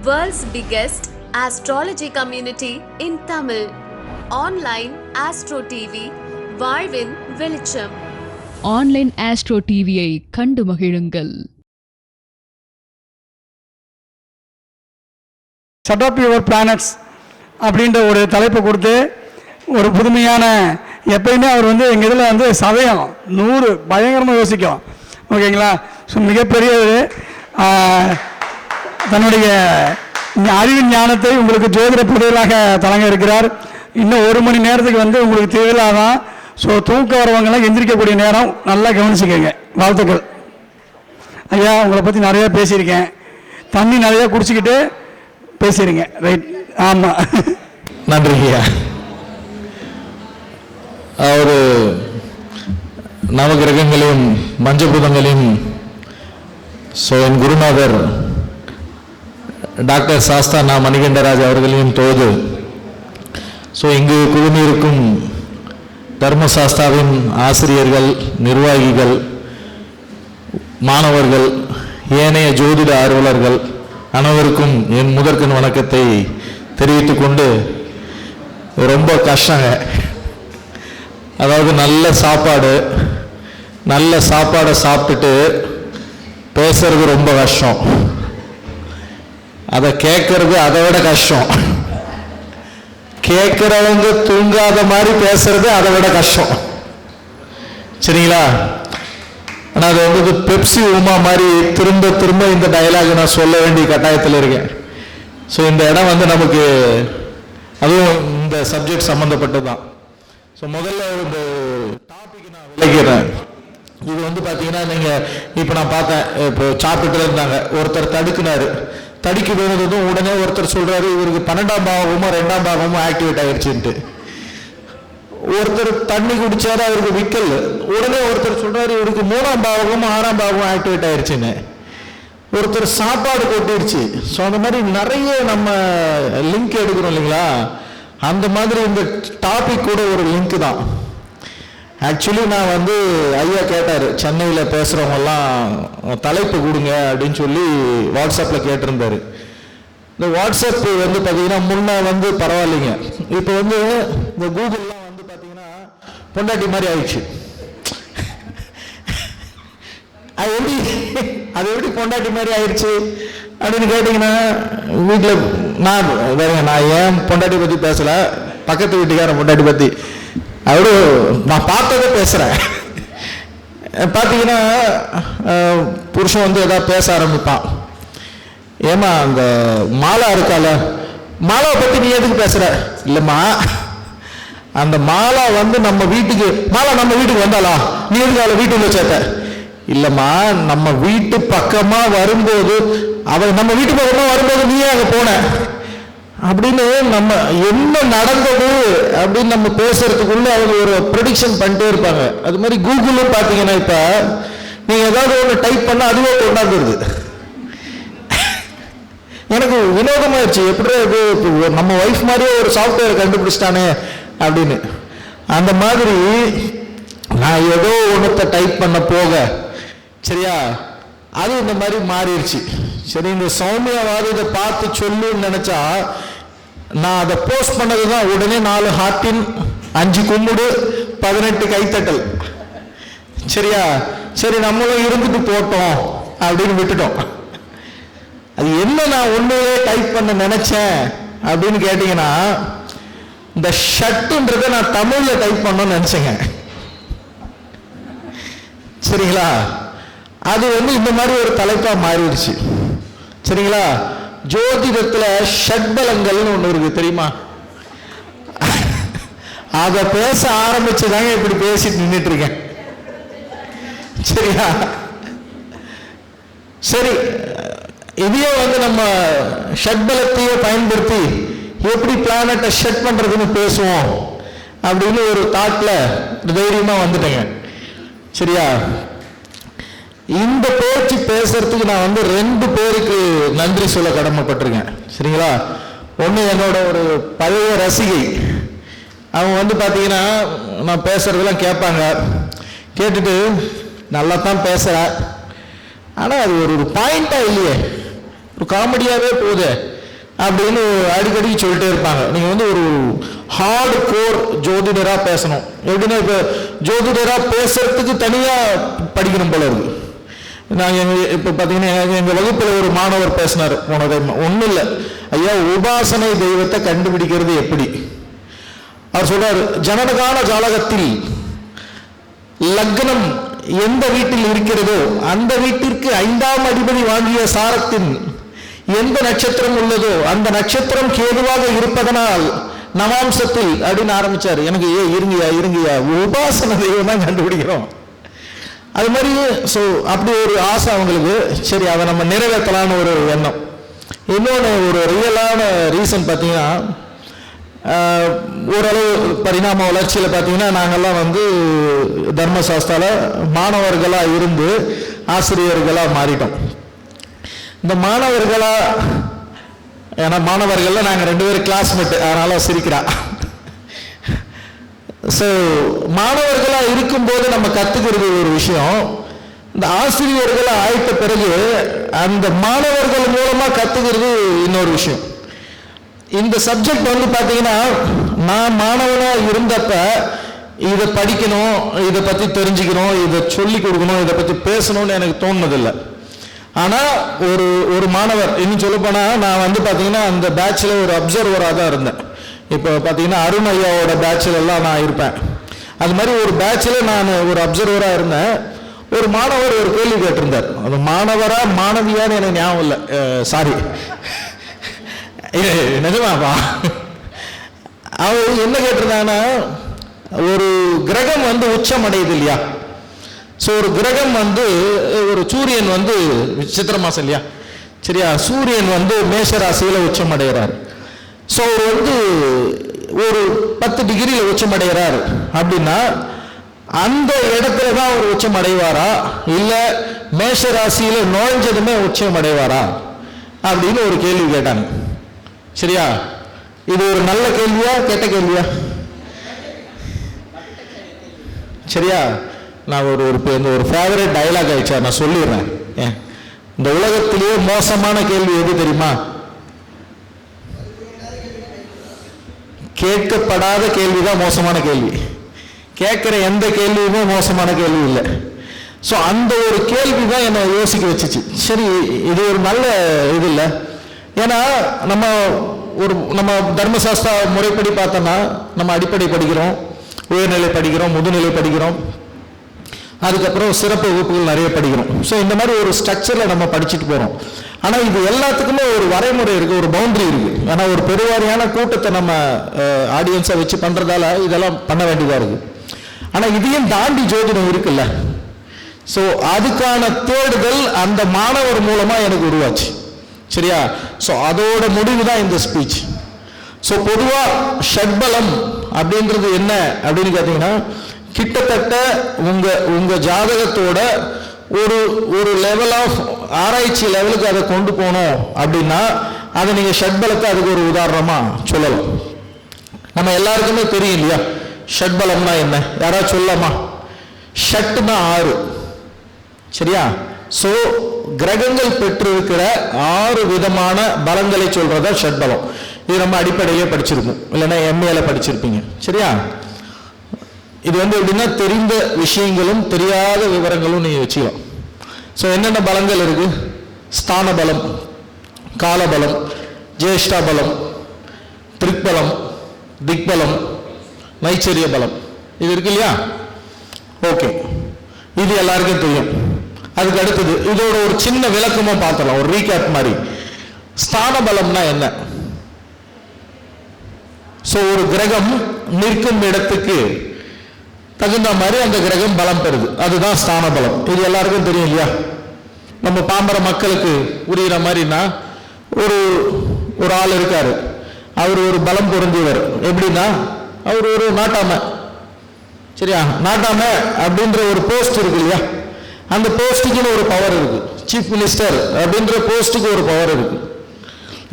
World's biggest astrology community in Tamil. Online Astro TV, வாழ்வின் வெளிச்சம். Online astro டிவியை கண்டு மகிழுங்கள். ஷட் அப் யுவர் பிளானட்ஸ் அப்படின்ற ஒரு தலைப்பை கொடுத்து ஒரு புதுமையான, எப்பயுமே அவர் எங்கள் இதில் சதயம் 100 பயங்கரமாக யோசிக்கும். ஓகேங்களா? ஸோ மிகப்பெரிய தன்னுடைய அறிவின் ஞானத்தை உங்களுக்கு ஜோதிட புதையலாக தலங்க இருக்கிறார். இன்னும் 1 மணி நேரத்துக்கு உங்களுக்கு தேவையில்லாதான். ஸோ தூக்க வரவங்கெல்லாம் எந்திரிக்கக்கூடிய நேரம், நல்லா கவனிச்சுக்கோங்க. வாழ்த்துக்கள் ஐயா. உங்களை பற்றி நிறையா பேசியிருக்கேன். தண்ணி நிறையா குடிச்சிக்கிட்டு பேசிடுங்க. ரைட்? ஆமாம், நன்றி ஐயா. அவர் நவகிரகங்களையும் மஞ்சபூதங்களையும் என் குருநாதர் டாக்டர் சாஸ்தா மணிகண்டராஜ் அவர்களையும் தோது இங்கு குழுமியிருக்கும் தர்மசாஸ்தாவின் ஆசிரியர்கள், நிர்வாகிகள், மாணவர்கள், ஏனைய ஜோதிட ஆர்வலர்கள் அனைவருக்கும் என் முதற்கண் வணக்கத்தை தெரிவித்துக் கொண்டு, ரொம்ப கஷ்டங்க. அதாவது நல்ல சாப்பாடை சாப்பிட்டுட்டு பேசுறது ரொம்ப கஷ்டம். அதை கேட்கறது அதை விட கஷ்டம். கேட்கிறவங்க தூங்காத மாதிரி பேசுறது அதை விட கஷ்டம். சரிங்களா? ஆனால் அது பெப்சி உமா மாதிரி திரும்ப திரும்ப இந்த டயலாக் நான் சொல்ல வேண்டிய கட்டாயத்தில் இருக்கேன். ஸோ இந்த இடம் நமக்கு அதுவும் இந்த சப்ஜெக்ட் சம்மந்தப்பட்டது தான். ஸோ முதல்ல இந்த டாபிக் நான் விளக்கிறேன். இது பார்த்தீங்கன்னா, நீங்கள் இப்போ நான் பார்த்தேன், இப்போ சாப்பிட்டுட்டு இருந்தாங்க, ஒருத்தர் தடுக்குனாரு. தடுக்கி விழுந்ததும் உடனே ஒருத்தர் சொல்றாரு, இவருக்கு 12ஆம் பாவமும் 2ஆம் பாவமும் ஆக்டிவேட் ஆயிடுச்சுன்ட்டு. ஒருத்தர் தண்ணி குடிச்சாரு, அவருக்கு விக்கல். உடனே ஒருத்தர் சொல்றாரு, இவருக்கு 3ஆம் பாவமும் 6ஆம் பாவமும் ஆக்டிவேட் ஆயிடுச்சுன்னு. ஒருத்தர் சாப்பாடு கொட்டிடுச்சு. ஸோ அந்த மாதிரி நிறைய நம்ம லிங்க் எடுக்கிறோம் இல்லைங்களா? அந்த மாதிரி இந்த டாபிக் கூட ஒரு லிங்க் தான். ஆக்சுவலி நான் ஐயா கேட்டார், சென்னையில் பேசுகிறவங்கெல்லாம் தலைப்பு கொடுங்க அப்படின்னு சொல்லி வாட்ஸ்அப்பில் கேட்டிருந்தாரு. இந்த வாட்ஸ்அப் பார்த்தீங்கன்னா முன்னே பரவாயில்லைங்க. இப்போ இந்த கூகுள்லாம் பார்த்தீங்கன்னா பொண்டாட்டி மாதிரி ஆயிடுச்சு. அது எப்படி பொண்டாட்டி மாதிரி ஆயிடுச்சு அப்படின்னு கேட்டிங்கன்னா, வீட்டில் நான் ஏன் பொண்டாட்டி பற்றி பேசலை, பக்கத்து வீட்டுக்காரன் பொண்டாட்டி பற்றி நான் பார்த்ததை பேசுகிறேன். பார்த்தீங்கன்னா புருஷன் ஏதாவது பேச ஆரம்பிப்பான். ஏமா அந்த மாலா இருக்கால, மாலாவை பற்றி நீ எதுக்கு பேசுகிற? இல்லைம்மா, அந்த மாலா நம்ம வீட்டுக்கு வந்தாளா, நீ எதுக்கு அவளை வீட்டுக்குள்ள சேர்த்த? இல்லைம்மா, நம்ம வீட்டு பக்கமாக வரும்போது நம்ம வீட்டு பக்கமாக வரும்போது நீயே அங்கே போன அப்படின்னு நம்ம என்ன நடந்தது அப்படின்னு நம்ம பேசுறதுக்குள்ள அவங்க ஒரு ப்ரெடிக்ஷன் பண்ணிட்டே இருப்பாங்க. அது மாதிரி கூகுளும் பார்த்தீங்கன்னா, இப்போ நீங்கள் ஏதாவது ஒன்று டைப் பண்ணால் அதுவே கொண்டாந்துருது. எனக்கு வினோதமாயிடுச்சு, எப்படி இது நம்ம ஒய்ஃப் மாதிரியே ஒரு சாஃப்ட்வேர் கண்டுபிடிச்சிட்டானே அப்படின்னு. அந்த மாதிரி நான் ஏதோ ஒன்றத்தை டைப் பண்ண போக, சரியா, அது இந்த மாதிரி மாறிடுச்சு. சரி, இந்த சௌமியாவது இதை பார்த்து சொல்லுன்னு நினைச்சா, நான் அதை போஸ்ட் பண்ணது தான் உடனே 4 ஹார்ட்டின் 5 கும்பிடு 18 கைத்தட்டல். சரியா? சரி, நம்மளும் இருந்துட்டு போட்டோம் அப்படின்னு விட்டுட்டோம். அது என்ன நான் உண்மையே டைப் பண்ண நினைச்சேன் அப்படின்னு கேட்டீங்கன்னா, இந்த ஷட்டுன்றதை நான் தமிழ்ல டைப் பண்ணணும்னு நினைச்சேங்க. சரிங்களா? அது இந்த மாதிரி ஒரு தலைப்பா மாறிடுச்சு. சரிங்களா? ஜோதிடத்துல ஷட்பலங்கள்னு ஒண்ணு இருக்கு, தெரியுமா? அத பேச ஆரம்பிச்சுதாங்க இப்படி பேசிட்டு நின்றுட்டு இருக்கேன். சரியா? சரி, இதையே நம்ம ஷட்பலத்தையே பயன்படுத்தி எப்படி பிளானட்டை ஷட் பண்றதுன்னு பேசுவோம் அப்படின்னு ஒரு தாட்ல தைரியமா வந்துட்டேங்க. சரியா? இந்த பேச்சு பேசுறதுக்கு நான் 2 பேருக்கு நன்றி சொல்ல கடமைப்பட்டிருக்கேன். சரிங்களா? ஒன்று என்னோட ஒரு பழைய ரசிகை. அவங்க பார்த்தீங்கன்னா, நான் பேசுறதெல்லாம் கேட்பாங்க. கேட்டுட்டு நல்லா தான் பேசுற, ஆனால் அது ஒரு பாயிண்டா இல்லையே, காமெடியாகவே போகுது அப்படின்னு அடிக்கடி சொல்லிட்டே இருப்பாங்க. நீங்கள் வந்து ஒரு ஹார்ட் கோர் ஜோதிடராக பேசணும். எப்படின்னா இப்போ ஜோதிடராக பேசுறதுக்கு தனியாக படிக்கணும் போல இருக்கு. நாங்கள் இப்போ பார்த்தீங்கன்னா எங்கள் வகுப்பில் ஒரு மாணவர் பேசினார் போன டைம். ஒன்றும் இல்லை ஐயா, உபாசனை தெய்வத்தை கண்டுபிடிக்கிறது எப்படி? அவர் சொல்றார், ஜனனகால ஜாதகத்தில் லக்னம் எந்த வீட்டில் இருக்கிறதோ அந்த வீட்டிற்கு 5ஆம் அதிபதி வாங்கிய சாரத்தின் எந்த நட்சத்திரம் உள்ளதோ அந்த நட்சத்திரம் கேதுவாக இருப்பதனால் நவாம்சத்தில் அப்படின்னு ஆரம்பிச்சார். எனக்கு இருங்கயா உபாசன தெய்வம் தான் கண்டுபிடிக்கிறோம். அது மாதிரி ஸோ அப்படி ஒரு ஆசை அவங்களுக்கு. சரி, அதை நம்ம நிறைவேற்றலான்னு ஒரு எண்ணம். இன்னொன்று ஒரு ரியலான ரீசன் பார்த்தீங்கன்னா, ஓரளவு பரிணாம வளர்ச்சியில் பார்த்தீங்கன்னா நாங்கள்லாம் வந்து தர்மசாஸ்திராவில் மாணவர்களாக இருந்து ஆசிரியர்களாக மாறிட்டோம். இந்த ஏன்னா மாணவர்கள்ல நாங்கள் 2 பேரும் கிளாஸ்மேட், அதனால சிரிக்கிறா. ஸோ மாணவர்களாக இருக்கும்போது நம்ம கற்றுக்கிறது ஒரு விஷயம். இந்த ஆசிரியர்களாக ஆயிட்ட பிறகு அந்த மாணவர்கள் மூலமாக கற்றுக்கிறது இன்னொரு விஷயம். இந்த சப்ஜெக்ட் வந்து பார்த்தீங்கன்னா, நான் மாணவனாக இருந்தப்ப இதை படிக்கணும், இதை பற்றி தெரிஞ்சுக்கணும், இதை சொல்லி கொடுக்கணும், இதை பற்றி பேசணும்னு எனக்கு தோணுனதில்லை. ஆனால் ஒரு மாணவர், இன்னும் சொல்லப்போனால் நான் வந்து பார்த்தீங்கன்னா அந்த பேட்சில் ஒரு அப்சர்வராக தான் இருந்தேன். இப்போ பார்த்தீங்கன்னா அருண் ஐயாவோட பேட்சில் எல்லாம் நான் இருப்பேன். அது மாதிரி ஒரு பேட்சில் நான் ஒரு அப்சர்வராக இருந்தேன். ஒரு மாணவர் ஒரு கேள்வி கேட்டிருந்தார். அது மாணவரா மாணவியான்னு எனக்கு ஞாபகம் இல்லை, சாரி நிஜமாப்பா. அவர் என்ன கேட்டிருந்தாங்கன்னா, ஒரு கிரகம் வந்து உச்சம் அடையுது இல்லையா? ஸோ ஒரு கிரகம் வந்து ஒரு சூரியன் வந்து சித்திரை மாசம் இல்லையா, சரியா, சூரியன் வந்து மேஷ ராசியில் உச்சம் அடைகிறார். ஸோ அவர் வந்து ஒரு 10 டிகிரியில் உச்சம் அடைகிறார் அப்படின்னா அந்த இடத்துல தான் அவர் உச்சம் அடைவாரா, இல்லை மேஷ ராசியில் நுழைஞ்சதுமே உச்சம் அடைவாரா அப்படின்னு ஒரு கேள்வி கேட்டாங்க. சரியா, இது ஒரு நல்ல கேள்வியா கெட்ட கேள்வியா? சரியா, நான் ஒரு ஃபேவரட் டயலாக் ஆயிடுச்சா, நான் சொல்லிடுறேன். இந்த உலகத்திலேயே மோசமான கேள்வி எது தெரியுமா? கேட்கப்படாத கேள்விதான் மோசமான கேள்வி. கேட்கிற எந்த கேள்வியுமே மோசமான கேள்வி இல்லை. ஸோ அந்த ஒரு கேள்வி தான் என்னை யோசிக்க வச்சுச்சு. சரி, இது ஒரு நல்ல இது இல்லை. ஏன்னா நம்ம தர்மசாஸ்திர முறைப்படி பார்த்தோம்னா நம்ம அடிப்படை படிக்கிறோம், உயர்நிலை படிக்கிறோம், முதுநிலை படிக்கிறோம், அதுக்கப்புறம் சிறப்பு வகுப்புகள் நிறைய படிக்கிறோம். ஸோ இந்த மாதிரி ஒரு ஸ்ட்ரக்சரில் நம்ம படிச்சுட்டு போகிறோம். ஆனால் இது எல்லாத்துக்குமே ஒரு வரைமுறை இருக்குது, ஒரு பவுண்டரி இருக்குது. ஏன்னா ஒரு பெருவாரியான கூட்டத்தை நம்ம ஆடியன்ஸை வச்சு பண்ணுறதால இதெல்லாம் பண்ண வேண்டியதாக இருக்குது. ஆனால் இதையும் தாண்டி ஜோதிடம் இருக்குல்ல. ஸோ அதுக்கான தேடுதல் அந்த மாணவர் மூலமாக எனக்கு உருவாச்சு. சரியா, ஸோ அதோட முடிவு தான் இந்த ஸ்பீச். ஸோ பொதுவாக ஷட்பலம் அப்படின்றது என்ன அப்படின்னு கேட்டிங்கன்னா, கிட்டத்தட்ட உங்க ஜாதகத்தோட ஒரு லெவல் ஆஃப் ஆராய்ச்சி லெவலுக்கு அதை கொண்டு போகணும் அப்படின்னா அதை நீங்கள் ஷட்பலத்தை அதுக்கு ஒரு உதாரணமாக சொல்லலாம். நம்ம எல்லாருக்குமே தெரியும் இல்லையா ஷட்பலம்னா என்ன? யாராவது சொல்லலாமா? ஷட்டுனா 6. சரியா, ஸோ கிரகங்கள் பெற்றிருக்கிற 6 விதமான பலங்களை சொல்றதா ஷட்பலம். இது நம்ம அடிப்படையிலே படிச்சிருக்கோம், இல்லைன்னா எம்ஏல படிச்சிருப்பீங்க. சரியா, இது வந்து எப்படின்னா தெரிந்த விஷயங்களும் தெரியாத விவரங்களும் நீங்க வச்சுக்கலாம். ஸோ என்னென்ன பலங்கள் இருக்கு? ஸ்தான பலம், காலபலம், ஜேஷ்டா பலம், திரிக்பலம், திக்பலம், நைச்சரிய பலம், இது இருக்கு இல்லையா? ஓகே, இது எல்லாருக்கும் தெரியும். அதுக்கு அடுத்தது இதோட ஒரு சின்ன விளக்கமா பார்த்தலாம், ஒரு ரீகேப் மாதிரி. ஸ்தான பலம்னா என்ன? ஸோ ஒரு கிரகம் நிற்கும் இடத்துக்கு தகுந்த மாதிரி அந்த கிரகம் பலம் பெறுது, அதுதான் ஸ்தான பலம். இது எல்லாருக்கும் தெரியும் இல்லையா? நம்ம பாம்பர மக்களுக்கு புரிகிற மாதிரினா ஒரு ஆள் இருக்காரு, அவர் ஒரு பலம் பொருந்தியவர். எப்படின்னா அவர் ஒரு நாட்டாமை. சரியா, நாட்டாமை அப்படின்ற ஒரு போஸ்ட் இருக்கு இல்லையா, அந்த போஸ்ட்டுக்குன்னு ஒரு பவர் இருக்கு. சீஃப் மினிஸ்டர் அப்படின்ற போஸ்ட்டுக்கு ஒரு பவர் இருக்கு.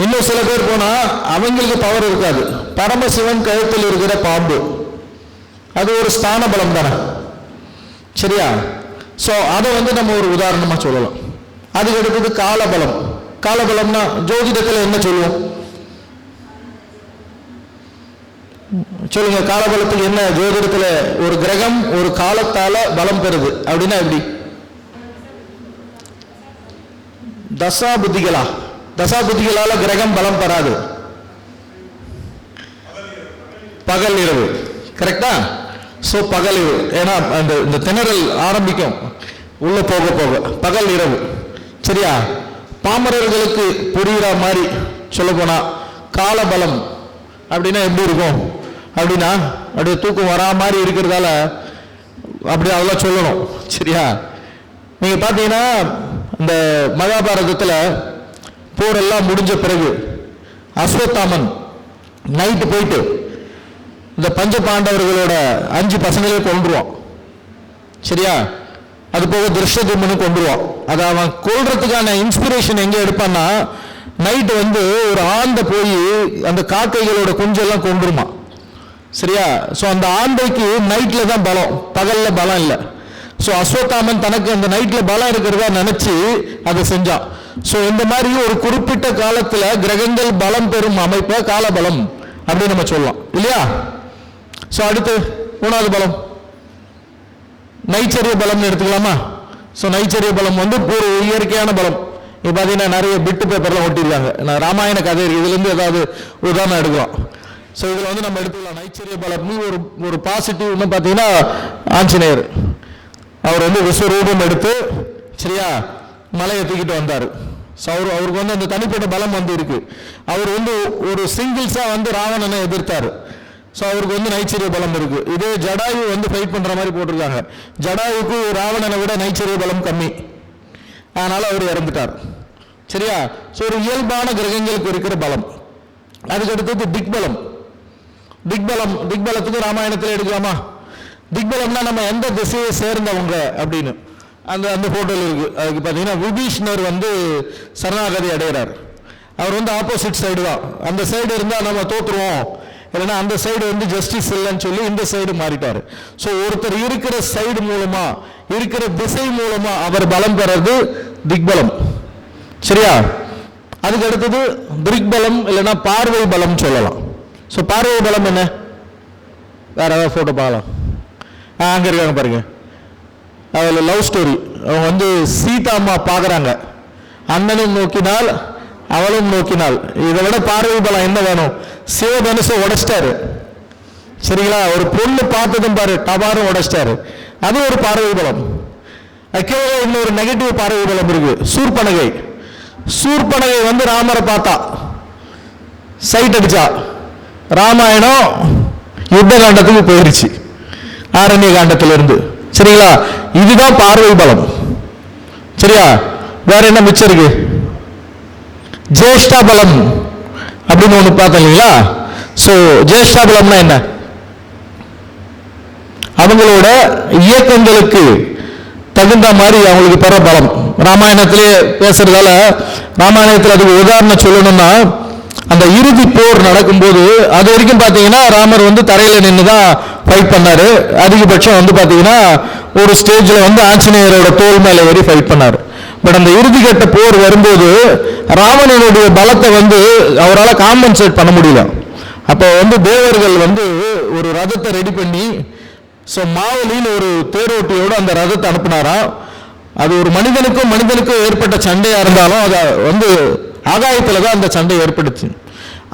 இன்னும் சில பேர் போனா அவங்களுக்கு பவர் இருக்காது. பரமசிவன் கழுத்தில் இருக்கிற பாம்பு, அது ஒரு ஸ்தான பலம் தானே. சரியா, ஸோ அதை வந்து நம்ம ஒரு உதாரணமா சொல்லலாம். அதுக்கு அடுத்தது காலபலம். காலபலம்னா ஜோதிடத்தில் என்ன சொல்லுவோம் சொல்லுங்க? காலபலத்துக்கு என்ன ஜோதிடத்துல ஒரு கிரகம் ஒரு காலத்தால பலம் பெறுது அப்படின்னா எப்படி? தசா புத்திகளா? தசா புத்திகளால கிரகம் பலம் பெறாது. பகல் இரவு. கரெக்டா? சோ பகல் இரவு. ஏன்னா இந்த திணறல் ஆரம்பிக்கும் உள்ள போக போக. பகல் இரவு. சரியா? பாமரர்களுக்கு புரியுற மாதிரி சொல்ல போனா காலபலம் அப்படின்னா எப்படி இருக்கும் அப்படின்னா அப்படியே தூக்கம் வரா மாதிரி இருக்கிறதால அப்படி அதெல்லாம் சொல்லணும். சரியா? நீங்க பாத்தீங்கன்னா இந்த மகாபாரதத்துல போரெல்லாம் முடிஞ்ச பிறகு அஸ்வத்தாமன் நைட்டு போயிட்டு இந்த பஞ்ச பாண்டவர்களோட 5 பசங்களையும் கொன்றுவான். சரியா? அது போக திருஷ்டதும்னு கொன்றுவான். அதை அவன் கொல்றதுக்கான இன்ஸ்பிரேஷன் எங்க எடுப்பான்னா நைட்டு வந்து ஒரு ஆந்தை போய் அந்த காக்கைகளோட குஞ்செல்லாம் கொன்றுமா. சரியா? ஸோ அந்த ஆந்தைக்கு நைட்ல தான் பலம், பகல்ல பலம் இல்லை. ஸோ அஸ்வத்தாமன் தனக்கு அந்த நைட்ல பலம் இருக்கிறதா நினைச்சு அதை செஞ்சான். ஸோ இந்த மாதிரி ஒரு குறிப்பிட்ட காலத்துல கிரகங்கள் பலம் பெறும் அமைப்பை காலபலம் அப்படின்னு நம்ம சொல்லலாம் இல்லையா? ஸோ அடுத்து 3வது பலம் நைச்சரிய பலம்னு எடுத்துக்கலாமா? ஸோ நைச்சரிய பலம் வந்து ஒரு இயற்கையான பலம். இப்போ பார்த்தீங்கன்னா நிறைய பிட்டு பேப்பர்லாம் ஒட்டிருக்காங்க. நான் ராமாயண கதை இதுலேருந்து ஏதாவது உதாரணம் எடுக்கலாம். ஸோ இதில் வந்து நம்ம எடுத்துக்கலாம் நைச்சரிய பலம். ஒரு பாசிட்டிவ்னு பார்த்தீங்கன்னா ஆஞ்சநேயர் அவர் வந்து விஸ்வரூபம் எடுத்து சரியா மலையை தூக்கிட்டு வந்தார். ஸோ அவருக்கு வந்து அந்த தனிப்பட்ட பலம் வந்து இருக்கு. அவர் வந்து ஒரு சிங்கிள்ஸா வந்து ராவணனை எதிர்த்தார். ஸோ அவருக்கு வந்து நைச்சரிய பலம் இருக்கு. இதே ஜடாயு வந்து ஃபைட் பண்ற மாதிரி போட்டிருக்காங்க. ஜடாயுக்கு ராவணனை விட நைச்சரிய பலம் கம்மி, அதனால அவர் இறந்துட்டார். சரியா? ஸோ ஒரு இயல்பான கிரகங்களுக்கு இருக்கிற பலம். அதுக்கு அடுத்தது திக்பலம். திக்பலத்துக்கு ராமாயணத்தில் எடுக்கலாமா? திக்பலம்னா நம்ம எந்த திசையை சேர்ந்தவங்க அப்படின்னு அந்த போட்டோல இருக்கு. அதுக்கு பார்த்தீங்கன்னா விபீஷ்ணர் வந்து சரணாகதி அடைகிறார். அவர் வந்து ஆப்போசிட் சைடு தான். அந்த சைடு இருந்தால் நம்ம தோற்றுருவோம், இல்லைன்னா அந்த சைடு வந்து ஜஸ்டிஸ் இல்லைன்னு சொல்லி இந்த சைடு மாறிட்டார். ஸோ ஒருத்தர் இருக்கிற சைடு மூலமா இருக்கிற திசை மூலமா அவர் பலம் பெறது திக்பலம். சரியா? அதுக்கு அடுத்தது திக்பலம் இல்லைன்னா பார்வை பலம் சொல்லலாம். ஸோ பார்வை பலம் என்ன? வேற ஏதாவது போட்டோ பார்க்கலாம். அங்க இருக்காங்க பாருங்க. அதில் லவ் ஸ்டோரி. அவங்க வந்து சீதா அம்மா பார்க்குறாங்க. அண்ணனும் நோக்கினால் அவளும் நோக்கினாள். இதை விட பார்வை பலம் என்ன வேணும்? சிவதனுசை உடைச்சிட்டாரு. சரிங்களா? ஒரு பொண்ணு பார்த்ததும் பாரு டபாரும் உடைச்சிட்டாரு. அது ஒரு பார்வை பலம். அதுக்கே இன்னொரு நெகட்டிவ் பார்வை பலம் இருக்கு. சூர்பனகை வந்து ராமரை பார்த்தா சைட் அடிச்சா. ராமாயணம் யுத்த காண்டத்துக்கு போயிருச்சு ஆரண்ய காண்டத்திலிருந்து. சரிங்களா? இதுதான் பார்வை பலம். சரியா? வேற என்ன மிச்சம் இருக்கு? ஜேஷ்டா பலம் அப்படின்னு ஒண்ணு பார்த்தோம் இல்லைங்களா? சோ ஜேஷ்டா பலம்னா என்ன? அவங்களோட இயக்கங்களுக்கு தகுந்த மாதிரி அவங்களுக்கு பெற பலம். ராமாயணத்திலே பேசுறதால ராமாயணத்தில் அதுக்கு உதாரணம் சொல்லணும்னா அந்த இறுதி போர் நடக்கும்போது அது வரைக்கும் பார்த்தீங்கன்னா ராமர் வந்து தரையில நின்று தான் ஃபைட் பண்ணாரு. அதிகபட்சம் வந்து பார்த்தீங்கன்னா ஒரு ஸ்டேஜில் வந்து ஆஞ்சநேயரோட தோல் மேலே ஏறி ஃபைட் பண்ணார். பட் அந்த இறுதிக்கட்ட போர் வரும்போது ராவணனுடைய பலத்தை வந்து அவரால் காம்பன்சேட் பண்ண முடியல. அப்போ வந்து தேவர்கள் வந்து ஒரு ரதத்தை ரெடி பண்ணி ஸோ மாவலின்னு ஒரு தேரோட்டியோடு அந்த ரதத்தை அனுப்பினாரா. அது ஒரு மனிதனுக்கும் ஏற்பட்ட சண்டையா இருந்தாலும் அதை வந்து ஆகாயத்தில் தான் அந்த சண்டை ஏற்படுச்சு.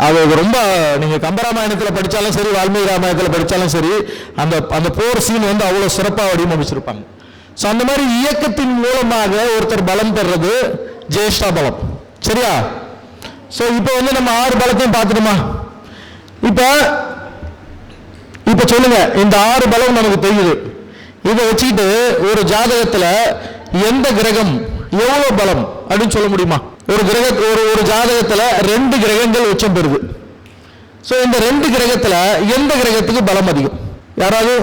அது ரொம்ப நீங்க கம்பராமாயணத்தில் படித்தாலும் சரி வால்மீகி ராமாயணத்தில் படித்தாலும் சரி அந்த போர் சீன் வந்து அவ்வளோ சிறப்பாக வடிவமைச்சிருப்பாங்க. ஸோ அந்த மாதிரி இயக்கத்தின் மூலமாக ஒருத்தர் பலம் பெறது ஜேஷ்டா பலம். சரியா? ஸோ இப்போ வந்து நம்ம 6 பலத்தையும் பார்த்துட்டோமா? இப்போ சொல்லுங்க, இந்த 6 பலம் நமக்கு தெரியுது. இதை வச்சுக்கிட்டு ஒரு ஜாதகத்தில் எந்த கிரகம் எவ்வளவு பலம் அப்படின்னு சொல்ல முடியுமா? ஒரு ஜாதகத்தில் 2 கிரகங்கள் உச்சம் பெறுது. ஸோ இந்த 2 கிரகத்தில் எந்த கிரகத்துக்கு பலம் அதிகம்? யாராவது?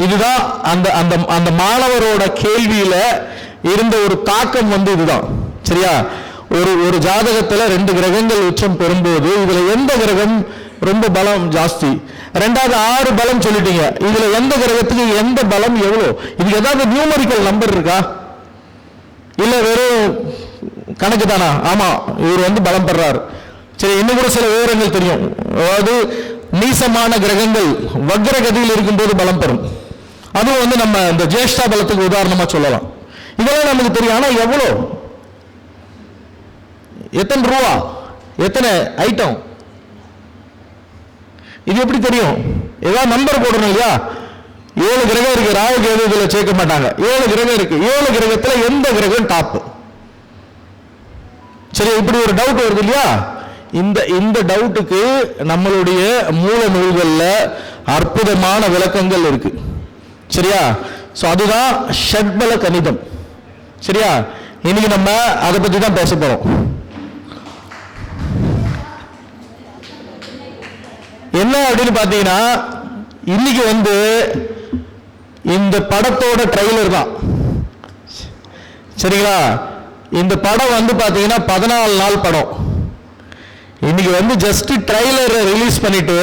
இதுதான் அந்த மாணவரோட கேள்வியில இருந்த ஒரு தாக்கம் வந்து இதுதான். சரியா? ஒரு ஜாதகத்துல 2 கிரகங்கள் உச்சம் பெறும்போது இதுல எந்த கிரகம் ரொம்ப பலம் ஜாஸ்தி? 2வது 6 பலம் சொல்லிட்டீங்க. இதுல எந்த கிரகத்துக்கு எந்த பலம் எவ்வளவு? இதுக்கு ஏதாவது நியூமரிக்கல் நம்பர் இருக்கா? இல்ல வெறும் கணக்கு தானா? ஆமா, இவர் வந்து பலம் பெறாரு. சரி, இன்னும் கூட சில விவரங்கள் தெரியும். அதாவது நீசமான கிரகங்கள் வக்ரகதியில் இருக்கும்போது பலம் பெறும். அதுவும் வந்து நம்ம இந்த ஜேஷ்டா பலத்துக்கு உதாரணமா சொல்லலாம். இதெல்லாம் நமக்கு தெரியும். ஆனா எவ்வளோ, எத்தனை ரூபா, எத்தனை ஐட்டம், இது எப்படி தெரியும்? ஏதாவது நம்பர் போடணும் இல்லையா? 7 கிரகம் இருக்கு, ராகு கேது இதுல சேர்க்க மாட்டாங்க. 7 கிரகம் இருக்கு, 7 கிரகத்துல எந்த கிரகம் டாப்? சரி, இப்படி ஒரு டவுட் வருது இல்லையா? இந்த டவுட்டுக்கு நம்மளுடைய மூல நூல்கள்ல அற்புதமான விளக்கங்கள் இருக்கு. சரியா? சோ அதுதான் ஷட்பல கணிதம். சரியா? இன்னைக்கு நம்ம அதை பத்தி தான் பேச போறோம். என்ன அப்படின்னு பாத்தீங்கன்னா, இன்னைக்கு வந்து இந்த படத்தோட ட்ரெய்லர் தான். சரிங்களா? இந்த படம் வந்து பாத்தீங்கன்னா 14 நாள் படம். இன்னைக்கு வந்து ஜஸ்ட் ட்ரெய்லரை ரிலீஸ் பண்ணிட்டு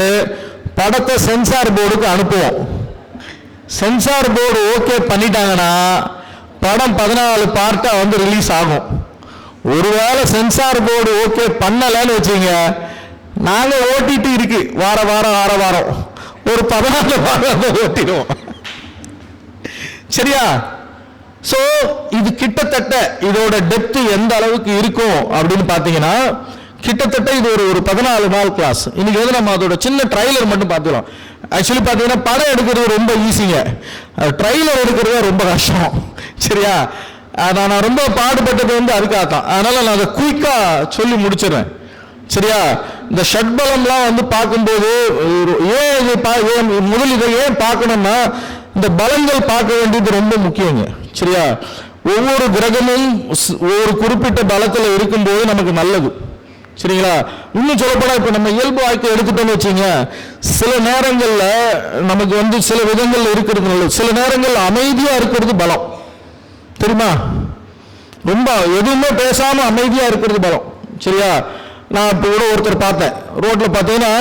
படத்தை சென்சார் போர்டுக்கு அனுப்புவோம். சென்சார் போர்டு ஓகே பண்ணிட்டாங்கன்னா படம் 14 பார்ட்டா வந்து ரிலீஸ் ஆகும். ஒருவேளை சென்சார் போர்டு ஓகே பண்ணலன்னு வச்சுங்க, நாங்க ஓட்டிட்டு இருக்கு வார வாரம் ஒரு 14 வாரம் ஓட்டிடுவோம். சரியா? சோ இது கிட்டத்தட்ட இதோட டெப்த் எந்த அளவுக்கு இருக்கும் அப்படின்னு பாத்தீங்கன்னா, கிட்டத்தட்ட இது ஒரு 14 நாள் கிளாஸ். இன்னைக்கு வந்து நம்ம அதோட சின்ன ட்ரைலர் மட்டும் பார்த்துக்கலாம். ஆக்சுவலி பாத்தீங்கன்னா படம் எடுக்கிறது ரொம்ப ஈஸிங்க, ட்ரைலர் எடுக்கிறது ரொம்ப கஷ்டம். சரியா? நான் ரொம்ப பாடுபட்டது வந்து அதுக்காகத்தான். அதனால நான் அதை குயிக்கா சொல்லி முடிச்சிடுறேன். சரியா? இந்த ஷட்பலம்லாம் வந்து பார்க்கும்போது முதல் இதை ஏன் பார்க்கணும்னா, இந்த பலங்கள் பார்க்க வேண்டியது ரொம்ப முக்கியங்க. சரியா? ஒவ்வொரு கிரகமும் ஒரு குறிப்பிட்ட பலத்தில் இருக்கும்போது நமக்கு நல்லது. சரிங்களா? இன்னும் சொல்லப்போனா இப்ப நம்ம இயல்பு வாழ்க்கை எடுத்துட்டோம்னு வச்சுங்க, சில நேரங்கள்ல நமக்கு வந்து சில விதங்கள் இருக்கிறது நல்லது, சில நேரங்கள் அமைதியா இருக்கிறது பலம். தெரியுமா? ரொம்ப எதுவுமே பேசாம அமைதியா இருக்கிறது பலம். சரியா? நான் இப்போ கூட ஒருத்தர் பார்த்தேன், ரோட்ல பார்த்தீங்கன்னா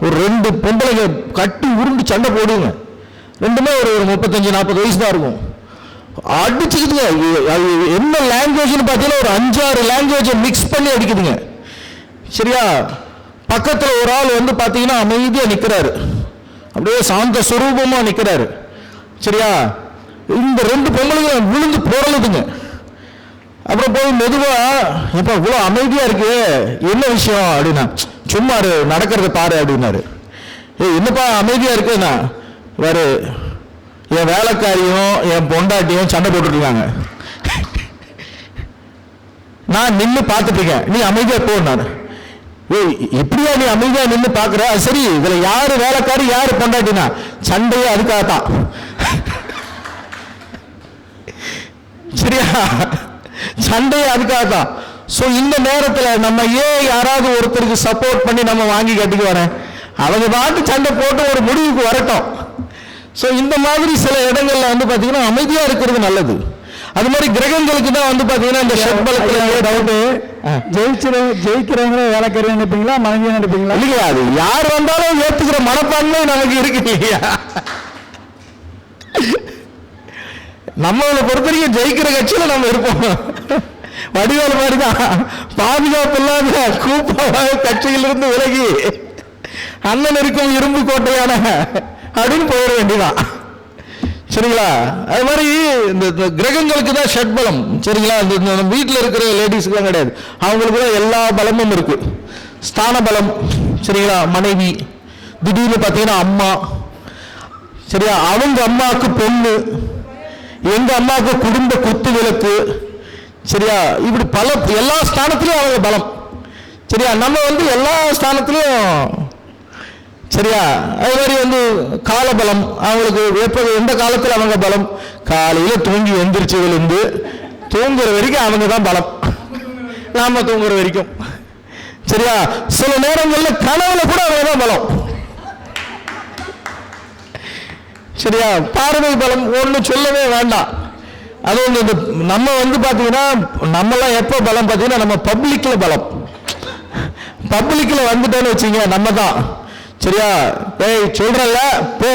ஒரு 2 பொம்பளைங்க கட்டி உருண்டு சண்டை போடுங்க. ரெண்டுமே ஒரு 35-40 வயசு தான் இருக்கும். அடிச்சுக்குதுங்க. என்ன லாங்குவேஜ்னு பார்த்தீங்கன்னா ஒரு 5-6 லாங்குவேஜை மிக்ஸ் பண்ணி அடிக்குதுங்க. சரியா? பக்கத்துல ஒரு ஆள் வந்து பாத்தீங்கன்னா அமைதியா நிக்கிறாரு, அப்படியே சாந்த சுரூபமா நிக்கிறாரு. சரியா? இந்த 2 பொம்பளைங்க விழுந்து போறதுங்க. அப்புறம் போய் மெதுவா, எப்ப இவ்வளவு அமைதியா இருக்கு, என்ன விஷயம் அப்படின்னா, சும்மா நடக்கிறத பாரு அப்படின்னாரு. என்னப்பா அமைதியா இருக்குன்னா, வேறு என் வேலைக்காரியும் என் பொண்டாட்டியும் சண்டை போட்டுட்டு இருக்காங்க, நான் நின்று பார்த்துட்டு இருக்கேன், நீ அமைதியா போனாரு. எப்படியா நீ அமைதியா நின்று பாக்குற? சரி, இதுல யாரு வேலைக்காரி யாரு பொண்டாட்டினா, சண்டையே அதுக்காகத்தான். சரியா? சண்டையே அதுக்காகத்தான். சோ இந்த நேரத்துல நம்ம ஏன் யாராவது ஒருத்தருக்கு சப்போர்ட் பண்ணி நம்ம வாங்கி கட்டிக்கு வரேன், அவங்க பாட்டு சண்டை போட்டு ஒரு முடிவுக்கு வரட்டும். சோ இந்த மாதிரி சில இடங்கள்ல வந்து பாத்தீங்கன்னா அமைதியா இருக்கிறது நல்லது. அது மாதிரி கிரகங்களுக்கு தான் வந்து பாத்தீங்கன்னா இந்த ஷட்பலத்துல டவுட்டு, ஜெயிக்கிறவங்க வேலைக்காரி நினைப்பீங்களா மனைவியா நினைப்பீங்களா? இல்லையா, அது யார் வந்தாலும் ஏத்துக்கிற மனப்பான்மை நமக்கு இருக்கு. நம்மளை பொறுத்த வரைக்கும் ஜெயிக்கிற கட்சியில நம்ம இருப்போம். வடிவேல் மாதிரிதான் பாதுகாப்பு இல்லாத கூப்பாக கட்சியிலிருந்து விலகி அண்ணன் இருக்கும் இரும்பு கோட்டையான அப்படின்னு போயிட வேண்டியதான். சரிங்களா? அது மாதிரி இந்த கிரகங்களுக்கு தான் ஷட்பலம். சரிங்களா? இந்த வீட்டில் இருக்கிற லேடிஸ்க்குலாம் கிடையாது, அவங்களுக்கு தான் எல்லா பலமும் இருக்கு. ஸ்தான பலம். சரிங்களா? மனைவி, திடீர்னு பார்த்தீங்கன்னா அம்மா. சரியா? அவங்க அம்மாவுக்கு பொண்ணு, எங்க அம்மாவுக்கு குடும்ப குத்து விளக்கு. சரியா? இப்படி பல எல்லா ஸ்தானத்திலையும் அவங்க பலம். சரியா? நம்ம வந்து எல்லா ஸ்தானத்திலையும். சரியா? அது மாதிரி வந்து காலபலம், அவங்களுக்கு எப்போ எந்த காலத்தில் அவங்க பலம், காலையில் தூங்கி எந்திரிச்சதுலேருந்து தூங்குற வரைக்கும் அவங்க தான் பலம், நாம தூங்குற வரைக்கும். சரியா? சில நேரங்களில் கனவுல கூட அவங்க தான் பலம். சரியா? பார்வை பலம் ஒன்று சொல்லவே வேண்டாம். அது ஒன்று. நம்ம வந்து பார்த்தீங்கன்னா நம்மளாம் எப்போ பலம் பார்த்தீங்கன்னா நம்ம பப்ளிக்ல பலம். பப்ளிக்ல வந்துட்டோன்னு வச்சுங்க நம்ம தான். சரியா? ஏய் சொல்றல போ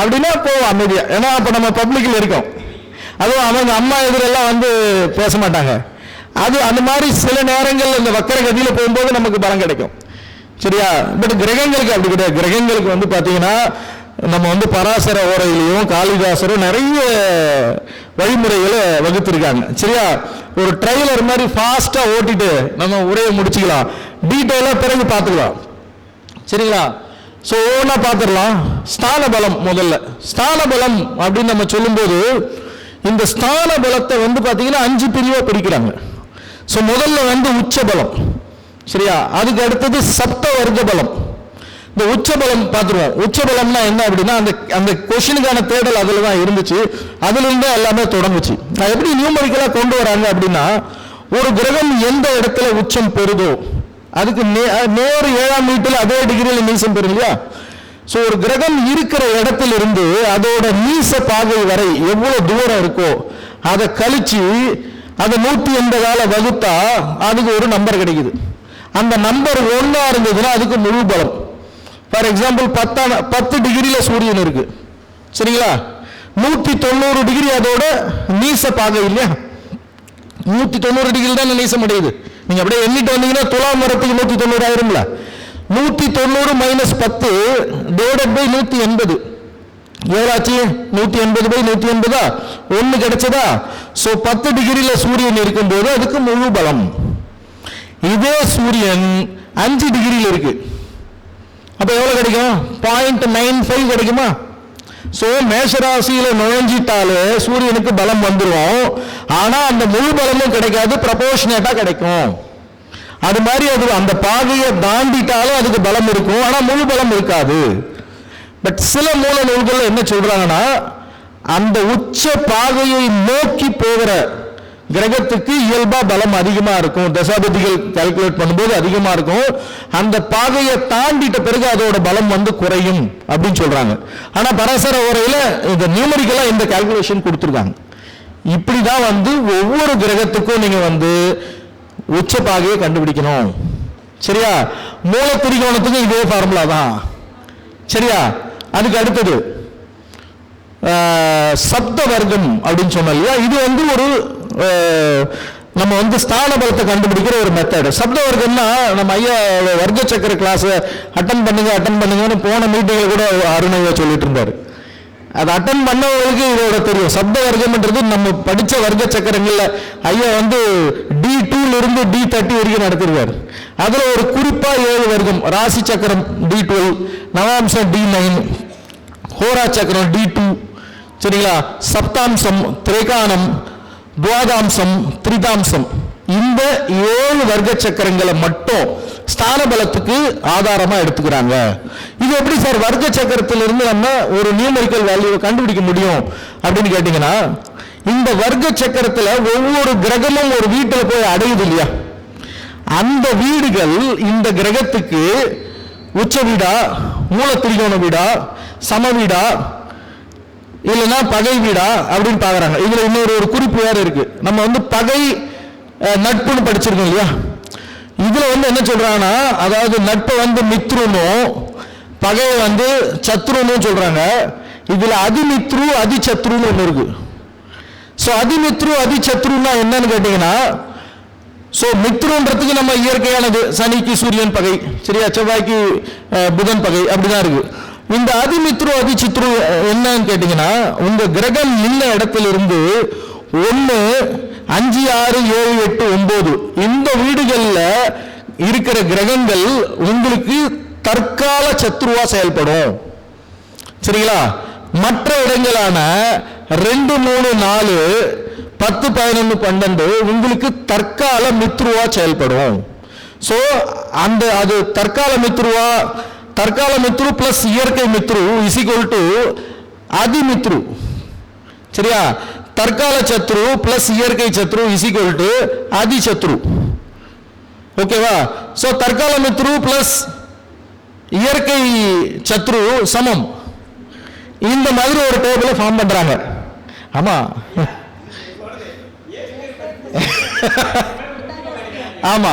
அப்படின்னா போ அமைதியா, ஏன்னா அப்ப நம்ம பப்ளிக்ல இருக்கோம். அதுவும் அவங்க அம்மா எதிரெல்லாம் வந்து பேச மாட்டாங்க. அது அந்த மாதிரி சில நேரங்கள் இந்த வக்கர கதியில போகும்போது நமக்கு பலம் கிடைக்கும். சரியா? பட் கிரகங்களுக்கு அப்படி கிடையாது. கிரகங்களுக்கு வந்து பாத்தீங்கன்னா நம்ம வந்து பராசர ஓரையிலையும் காளிதாசரும் நிறைய வழிமுறைகளை வகுத்திருக்காங்க. சரியா? ஒரு ட்ரெய்லர் மாதிரி ஃபாஸ்டா ஓட்டிட்டு நம்ம உரையை முடிச்சுக்கலாம், டீட்டெயிலா பிறகு பார்த்துக்கலாம். சரிங்களா? ஸோ ஒவ்வொன்றா பார்த்துடலாம். ஸ்தான பலம் முதல்ல. ஸ்தான பலம் அப்படின்னு நம்ம சொல்லும்போது இந்த ஸ்தான பலத்தை வந்து பார்த்தீங்கன்னா 5 பிரிவாக பிரிக்கிறாங்க. ஸோ முதல்ல வந்து உச்ச பலம். சரியா? அதுக்கு அடுத்தது சப்த வர்க்க பலம். இந்த உச்ச பலம் பார்த்துருவோம். உச்ச பலம்னா என்ன அப்படின்னா அந்த கொஸ்டினுக்கான தேடல் அதில் தான் இருந்துச்சு, அதுல இருந்து எல்லாமே தொடங்குச்சு. அது எப்படி நியூமரிக்கலாக கொண்டு வராங்க அப்படின்னா, ஒரு கிரகம் எந்த இடத்துல உச்சம் பெறுதோ அதுக்கு நேர் 7ஆம் வீட்டில் அதே டிகிரியில் நீசம் பெறும் இல்லையா? ஸோ ஒரு கிரகம் இருக்கிற இடத்துல இருந்து அதோட நீச பாகை வரை எவ்வளவு தூரம் இருக்கோ அதை கழிச்சு அதை 180ஆல வகுத்தா அதுக்கு ஒரு நம்பர் கிடைக்குது. அந்த நம்பர் 1 இருந்ததுன்னா அதுக்கு முழு பலம். ஃபார் எக்ஸாம்பிள் 10 டிகிரியில சூரியன் இருக்கு. சரிங்களா? 190 டிகிரி அதோட நீச பாகை இல்லையா? 190 டிகிரி தான் நீசம் அடையுது. நீங்க அப்படியே எண்ணிட்டு வந்தீங்கன்னா துலாம் வரத்துக்கு 190 ஆயிரும்ல. 190 மைனஸ் 10 டிவைடட் பை 180 எவ்வளாச்சு? 180 பை 180 1 கிடைச்சதா? சோ 10 டிகிரியில சூரியன் இருக்கும்போது அதுக்கு முழு பலம். இதே சூரியன் 5 டிகிரியில் இருக்கு, அப்ப எவ்வளவு கிடைக்கும்? 0.95 கிடைக்குமா? சோ மேஷராசியில நுழைஞ்சிட்டாலே சூரியனுக்கு பலம் வந்துடும். ஆனா அந்த முழு பலமும் கிடைக்காது, ப்ரொபோர்ஷனேட்டா கிடைக்கும். அது மாதிரி அது அந்த பாகையை தாண்டிட்டாலும் அதுக்கு பலம் இருக்கும், ஆனா முழு பலம் இருக்காது. பட் சில மூல நூல்கள் என்ன சொல்றாங்கன்னா, அந்த உச்ச பாகையை நோக்கி போகிற கிரகத்துக்கு இயல்பா பலம் அதிகமா இருக்கும், தசாபதிகள் கால்குலேட் பண்ணும்போது அதிகமா இருக்கும். அந்த பாகையை தாண்டிட்ட பிறகு அதோட பலம் வந்து குறையும் அப்படின்னு சொல்றாங்க. ஆனா பராசர உரையில இந்த நியூமரிக்கலா இந்த கால்குலேஷன் கொடுத்துருக்காங்க. இப்படிதான் வந்து ஒவ்வொரு கிரகத்துக்கும் நீங்க வந்து உச்ச பாகையை கண்டுபிடிக்கணும். சரியா? மூல திரிகோணத்துக்கும் இதே ஃபார்முலா தான். சரியா? அதுக்கு அடுத்தது சப்த வர்க்கம் அப்படின்னு சொன்னோம் இல்லையா? இது வந்து ஒரு நம்ம வந்து ஸ்தான பலத்தை கண்டுபிடிக்கிற ஒரு மெத்தட். சப்த வர்க்கம்னா நம்ம ஐயா வர்க்க சக்கர கிளாஸ் அட்டன் பண்ணுங்கன்னு போன மீட்டிங்ல கூட அருணையா சொல்லிட்டு இருந்தாரு. அதை அட்டன் பண்ணவங்களுக்கு இதோட தெரியும். சப்த வர்க்கம்ன்றது நம்ம படிச்ச வர்க்க சக்கரங்கள்ல ஐயா வந்து D2 இருந்து D30 வரைக்கும் நடத்திருக்காரு. அதுல ஒரு குறிப்பா 7 வர்க்கம்: ராசி சக்கரம் D12, நவாம்சம் D9, ஹோரா சக்கரம் D2, சரிங்களா, சப்தாம்சம், திரேகானம், துவாதாம்சம், திரிதாம்சம், இந்த 7 வர்க்க சக்கரங்களை மட்டும் ஸ்தான பலத்துக்கு ஆதாரமா எடுத்துக்கிறாங்க. இது எப்படி சார் வர்க்க சக்கரத்திலிருந்து நம்ம ஒரு நியூமரிக்கல் வேல்யூவை கண்டுபிடிக்க முடியும் அப்படின்னு கேட்டீங்கன்னா, இந்த வர்க்க சக்கரத்துல ஒவ்வொரு கிரகமும் ஒரு வீட்டில் போய் அடையுது இல்லையா? அந்த வீடுகள் இந்த கிரகத்துக்கு உச்ச வீடா, மூல திரிகோண வீடா, சம வீடா, இல்லைன்னா பகை வீடா அப்படின்னு பாக்குறாங்க. இதுல இன்னொரு ஒரு குறிப்பு வேற இருக்கு. நம்ம வந்து பகை நட்புன்னு படிச்சிருக்கோம் இல்லையா? இதுல வந்து என்ன சொல்றாங்கன்னா, அதாவது நட்பை வந்து மித்ருனும் பகையை வந்து சத்ருன்னு சொல்றாங்க. இதுல அதிமித்ரு அதிசத்ருன்னு ஒண்ணு இருக்கு. சோ அதிமித்ரு அதிசத்ருன்னா என்னன்னு கேட்டீங்கன்னா, சோ மித்ருன்றதுக்கு நம்ம இயற்கையானது சனிக்கு சூரியன் பகை, சரியா, செவ்வாய்க்கு புதன் பகை, அப்படிதான் இருக்கு. இந்த அதிமித்ரு அதிசித்ரு என்னன்னு கேட்டீங்கன்னா, உங்க கிரகம் நின்ன இடத்துல இருந்து 1, 5, 6, 7, 8, 9 இந்த வீடுகள்ல இருக்கிற கிரகங்கள் உங்களுக்கு தற்கால சத்ருவா செயல்படும். சரிங்களா? மற்ற இடங்களான 2, 3, 4, 10, 11, 12 உங்களுக்கு தற்கால மித்ருவா செயல்படும். சோ அந்த அது தற்கால மித்ரு பிளஸ் இயற்கை மித்ரு இஸ் ஈக்வல் டு அதிமித்ரு. சரியா? தற்கால சத்ரு பிளஸ் இயற்கை சத்ரு இஸ் ஈக்வல் டு அதிசத்ரு. ஓகேவா? சோ தற்கால மித்ரு பிளஸ் இயற்கை சத்ரு சமம். இந்த மாதிரி ஒரு டேபிளை ஃபார்ம் பண்றாங்க. ஆமா ஆமா.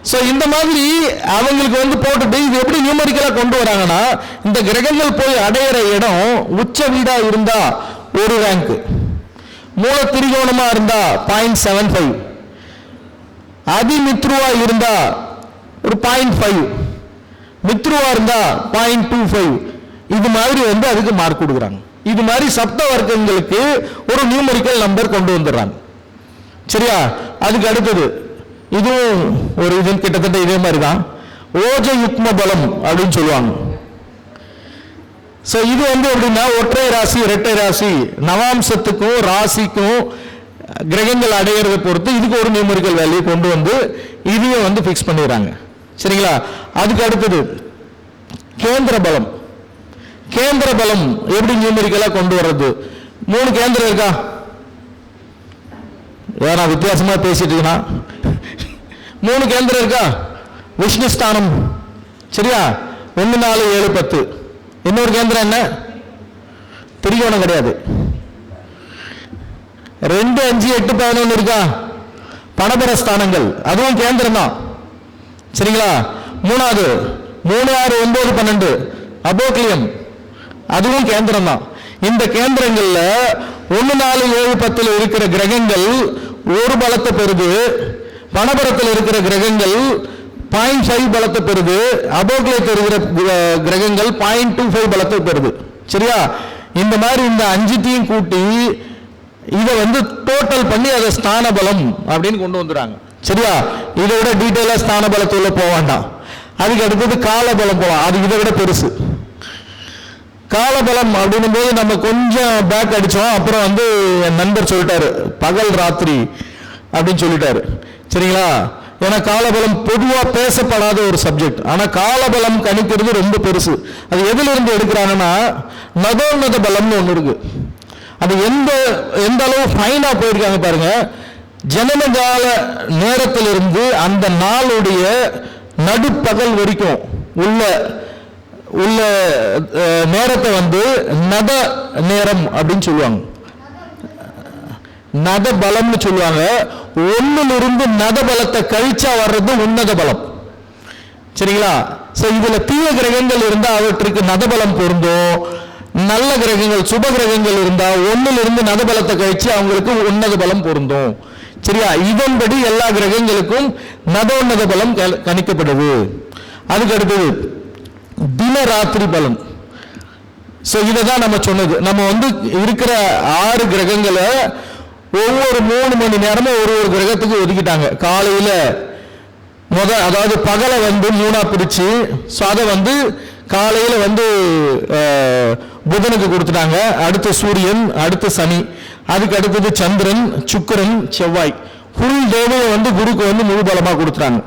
சோ இந்த மாதிரி அவங்களுக்கு வந்து போட்டுட்டு இது எப்படி நியூமரிக்கலா கொண்டு வராங்கன்னா, இந்த கிரகங்கள் போய் அடையிற இடம் உச்ச வீடா இருந்தா 1 ரேங்க், மூல திரிகோணமா இருந்தா 0.75, அதிமித்ருவா இருந்தா ஒரு 0.5, மித்ருவா இருந்தா 0.25, இது மாதிரி வந்து அதுக்கு மார்க் கொடுக்குறாங்க. இது மாதிரி சப்த வர்க்கங்களுக்கு ஒரு நியூமெரிக்கல் நம்பர் கொண்டு வந்துடுறாங்க. சரியா? அதுக்கு அடுத்தது இதுவும் ஒரு இது கிட்டத்தட்ட இதே மாதிரி தான், ஓஜ யுக்ம பலம் அப்படின்னு சொல்லுவாங்க. இது வந்து எப்படின்னா ஒற்றை ராசி இரட்டை ராசி நவாம்சத்துக்கும் ராசிக்கும் கிரகங்கள் அடையிறதை பொறுத்து இதுக்கு ஒரு நியூமெரிக்கல் வேல்யூ கொண்டு வந்து இதையும் வந்து ஃபிக்ஸ் பண்ணிடுறாங்க. சரிங்களா? அதுக்கு அடுத்தது கேந்திர பலம். கேந்திர பலம் எப்படி நியூமெரிக்கலா கொண்டு வர்றது? 3 கேந்திரம் இருக்கா? ஏன்னா வித்தியாசமா பேசிட்டு இருக்கா? 3 கேந்திரம் இருக்கா? விஷ்ணு ஸ்தானம். சரியா? 1 4 7 10. இன்னொரு கேந்திரம் என்ன? திரிகோணம் கிடையாது. 2 5 8 11 இருக்கா? பணபர ஸ்தானங்கள், அதுவும் கேந்திரம் தான். சரிங்களா? 3வது 3 6 9 12 அபோக்லியம், அதுவும் கேந்திரம் தான். இந்த கேந்திரங்கள்ல 1 4 7 10 இருக்கிற கிரகங்கள் ஒரு பலத்தை பெறுது, பணபரத்தில் இருக்கிற கிரகங்கள் 0.5 பலத்தை பெறுது, அபோக்லியத்தில் இருக்கிற கிரகங்கள் 0.25 பலத்தை பெறுது. சரியா? இந்த மாதிரி இந்த 5த்தையும் கூட்டி இதை வந்து டோட்டல் பண்ணி அதை ஸ்தான பலம் அப்படின்னு கொண்டு வந்துடுறாங்க. சரியா? இதை விட டீட்டெயிலா ஸ்தான பலத்துள்ள போக வேண்டாம். அதுக்கு அடுத்தது கால பலம் போகலாம், அது இதை விட பெருசு. காலபலம் அப்படின்னும் போது நம்ம கொஞ்சம் பேக் அடிச்சோம். அப்புறம் வந்து என் நண்பர் சொல்லிட்டாரு பகல் ராத்திரி அப்படின்னு சொல்லிட்டாரு. சரிங்களா? ஏன்னா காலபலம் பொதுவா பேசப்படாத ஒரு சப்ஜெக்ட். ஆனா காலபலம் கணிக்கிறது ரொம்ப பெருசு. அது எதுல இருந்து எடுக்கிறாங்கன்னா நதோன்னத பலம்னு ஒண்ணு இருக்கு. அது எந்த அளவு ஃபைனா போயிருக்காங்க பாருங்க. ஜனனகால நேரத்திலிருந்து அந்த நாளுடைய நடுப்பகல் வரைக்கும் உள்ள நேரத்தை வந்து நத நேரம் அப்படின்னு சொல்லுவாங்க, நத பலம்னு சொல்லுவாங்க. 1லிருந்து நத பலத்தை கழிச்சா வர்றது உன்னத பலம். சரிங்களா? இதுல தீய கிரகங்கள் இருந்தா அவற்றுக்கு நத பலம் பொருந்தும், நல்ல கிரகங்கள் சுப கிரகங்கள் இருந்தா 1லிருந்து நத பலத்தை கழிச்சு அவங்களுக்கு உன்னத பலம் பொருந்தும். சரியா? இதன்படி எல்லா கிரகங்களுக்கும் நதோன்னத பலம் கணிக்கப்படுது. அதுக்கு அடுத்தது தினராத்திரி பலன். இதைதான் நம்ம சொன்னது. நம்ம வந்து இருக்கிற 6 கிரகங்களை ஒவ்வொரு 3 மணி நேரமும் ஒரு கிரகத்துக்கு ஒதுக்கிட்டாங்க. காலையில அதாவது பகலை வந்து 3ஆ பிரிச்சு அதை வந்து காலையில வந்து புதனுக்கு கொடுத்துட்டாங்க, அடுத்து சூரியன், அடுத்து சனி, அதுக்கு அடுத்தது சந்திரன், சுக்கிரன், செவ்வாய், ஃபுல் டேவை வந்து குருக்கு வந்து முழு பலமா கொடுத்துட்டாங்க.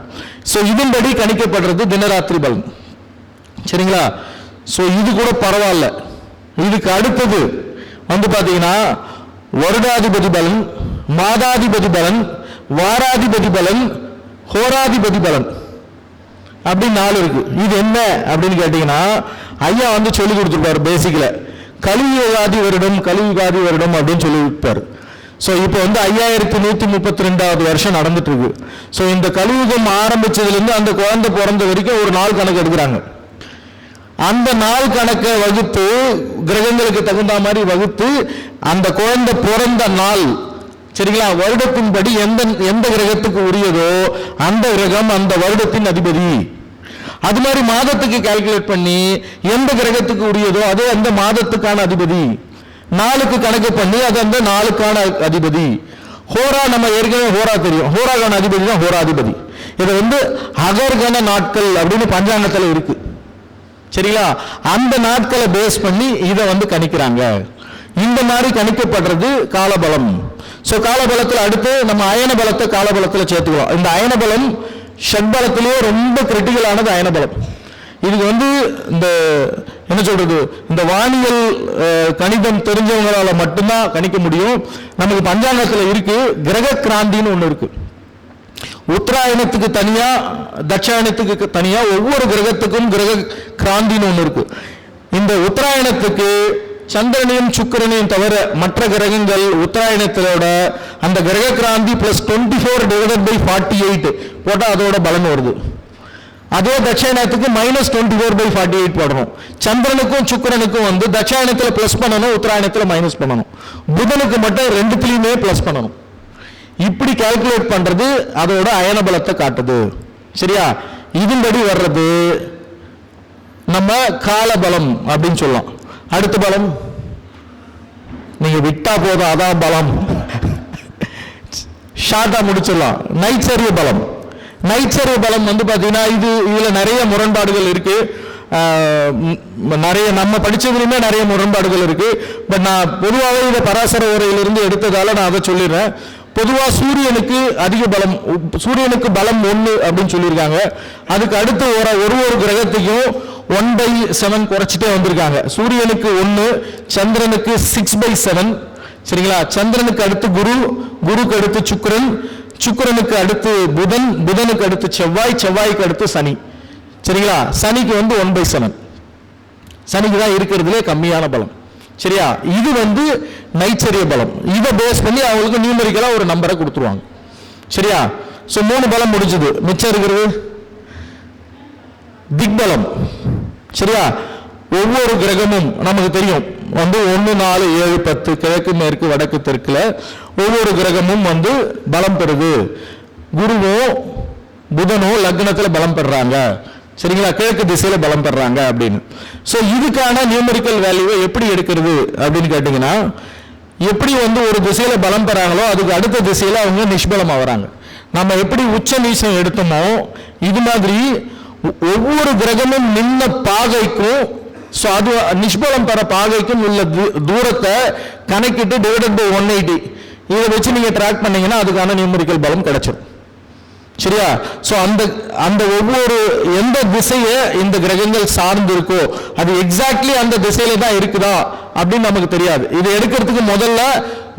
இதன்படி கணிக்கப்படுறது தினராத்திரி பலன். சரிங்களா? இது கூட பரவாயில்ல. இதுக்கு அடுத்தது வந்து பாத்தீங்கன்னா வருடாதிபதி பலன், மாதாதிபதி பலன், வாராதிபதி பலன், ஹோராதிபதி பலன் அப்படி 4 இருக்கு. இது என்ன அப்படின்னு கேட்டீங்கன்னா ஐயா வந்து சொல்லி கொடுத்துருப்பாரு. பேசிக்கல கலியுகாதி வருடம் அப்படின்னு சொல்லி கொடுப்பாரு. இப்போ வந்து 5132வது வருஷம் நடந்துட்டு இருக்கு. இந்த கலியுகம் ஆரம்பிச்சதுல இருந்து அந்த குழந்தை பிறந்த வரைக்கும் ஒரு நாள் கணக்கு எடுக்கிறாங்க. அந்த நாள் கணக்கை வகுத்து கிரகங்களுக்கு தகுந்த மாதிரி வகுத்து அந்த குழந்தை பிறந்த நாள், சரிங்களா, வருடத்தின்படி எந்த கிரகத்துக்கு உரியதோ அந்த கிரகம் அந்த வருடத்தின் அதிபதி. அது மாதிரி மாதத்துக்கு கால்குலேட் பண்ணி எந்த கிரகத்துக்கு உரியதோ அதே அந்த மாதத்துக்கான அதிபதி. நாளுக்கு கணக்கு பண்ணி அது அந்த நாளுக்கான அதிபதி. ஹோரா நம்ம ஏற்கனவே ஹோரா தெரியும், ஹோராக்கான அதிபதி தான் ஹோராதிபதி. இது வந்து அகர்கண நாட்கள் அப்படின்னு பஞ்சாங்கத்தில் இருக்கு. சரிங்களா? அந்த நாட்களை பேஸ் பண்ணி இதை வந்து கணிக்கிறாங்க. இந்த மாதிரி கணிக்கப்படுறது காலபலம். காலபலத்தில் அடுத்து நம்ம அயன பலத்தை காலபலத்தில் சேர்த்துக்கிறோம். இந்த அயன பலம் ஷட்பலத்திலேயே ரொம்ப கிரிட்டிக்கலானது அயன பலம். இதுக்கு வந்து இந்த என்ன சொல்றது, இந்த வானியல் கணிதம் தெரிஞ்சவங்களால மட்டும்தான் கணிக்க முடியும். நமக்கு பஞ்சாங்கத்தில் இருக்கு கிரக கிராந்தின்னு ஒண்ணு இருக்கு. உத்தராயணத்துக்கு தனியா தட்சாயணத்துக்கு தனியா ஒவ்வொரு கிரகத்துக்கும் கிரக கிராந்தின்னு ஒண்ணு இருக்கு. இந்த உத்தராயணத்துக்கு சந்திரனையும் சுக்கிரனையும் தவிர மற்ற கிரகங்கள் உத்தராயணத்திலோட அந்த கிரக கிராந்தி +24/48 போட்டா அதோட பலன் வருது. அதே தட்சாயணத்துக்கு -24/48 போடணும். சந்திரனுக்கும் சுக்கிரனுக்கும் வந்து தட்சாயணத்துல பிளஸ் பண்ணணும், உத்தராயணத்துல மைனஸ் பண்ணணும். புதனுக்கு மட்டும் 2த்துலயுமே பிளஸ் பண்ணணும். இப்படி கால்குலேட் பண்றது அதோட அயன பலத்தை காட்டுது. சரியா? இதன்படி வர்றது நம்ம கால பலம் அப்படின்னு சொல்லலாம். அடுத்த பலம் நீங்க விட்டா போதும், அதான் பலம். ஷார்ட்டா முடிச்சிடலாம். நைச்சரிய பலம். நைச்சரிய பலம் வந்து பாத்தீங்கன்னா இதுல நிறைய முரண்பாடுகள் இருக்கு. நிறைய நம்ம படிச்சதுலையுமே நிறைய முரண்பாடுகள் இருக்கு. பட் நான் பொதுவாகவே இதை பராசர உரையிலிருந்து எடுத்ததால நான் அதை சொல்லிடுறேன். பொதுவா சூரியனுக்கு அதிக பலம், சூரியனுக்கு பலம் 1 அப்படின்னு சொல்லியிருக்காங்க. அதுக்கு அடுத்து ஒரு கிரகத்தையும் 1/7 குறைச்சிட்டே வந்திருக்காங்க. சூரியனுக்கு 1, சந்திரனுக்கு 6/7. சரிங்களா? சந்திரனுக்கு அடுத்து குரு, குருக்கு அடுத்து சுக்கிரன், சுக்கிரனுக்கு அடுத்து புதன், புதனுக்கு அடுத்து செவ்வாய், செவ்வாய்க்கு அடுத்து சனி. சரிங்களா? சனிக்கு வந்து 1/7. சனிக்கு தான் இருக்கிறதுலே கம்மியான பலம். சரியா? இது வந்து நைச்சரிய பலம். இதை பேஸ் பண்ணி அவங்களுக்கு நியூமெரிக்கலா ஒரு நம்பரை கொடுத்துருவாங்க. சரியா? சோ 3 பலம் முடிஞ்சது. மிச்சம் இருக்கிறது திக்பலம். சரியா? ஒவ்வொரு கிரகமும் நமக்கு தெரியும் வந்து 1, 4, 7, 10 கிழக்கு மேற்கு வடக்கு தெற்குல ஒவ்வொரு கிரகமும் வந்து பலம் பெறுது. குருவோ புதனோ லக்னத்துல பலம் பெறாங்க. சரிங்களா? கிழக்கு திசையில பலம் பெறாங்க அப்படின்னு. சோ இதுக்கான நியூமெரிக்கல் வேல்யூவை எப்படி எடுக்கிறது அப்படின்னு கேட்டீங்கன்னா, எப்படி வந்து ஒரு திசையில பலம் பெறாங்களோ அதுக்கு அடுத்த திசையில அவங்க நிஷ்பலம் ஆகிறாங்க. நம்ம எப்படி உச்ச நீசம் எடுத்தோமோ இது மாதிரி ஒவ்வொரு கிரகமும் நின்ன பாகைக்கும் அது நிஷ்பலம் பெற பாகைக்கும் உள்ள தூரத்தை கணக்கிட்டு டிவைடட் பை 180 இதை வச்சு நீங்க ட்ராக் பண்ணீங்கன்னா அதுக்கான நியூமெரிக்கல் பலம் கிடைச்சிடும். சரியா? சோ அந்த ஒவ்வொரு எந்த திசையை இந்த கிரகங்கள் சார்ந்து இருக்கோ அது எக்ஸாக்ட்லி அந்த திசையில தான் இருக்குதா அப்படின்னு நமக்கு தெரியாது. இது எடுக்கிறதுக்கு முதல்ல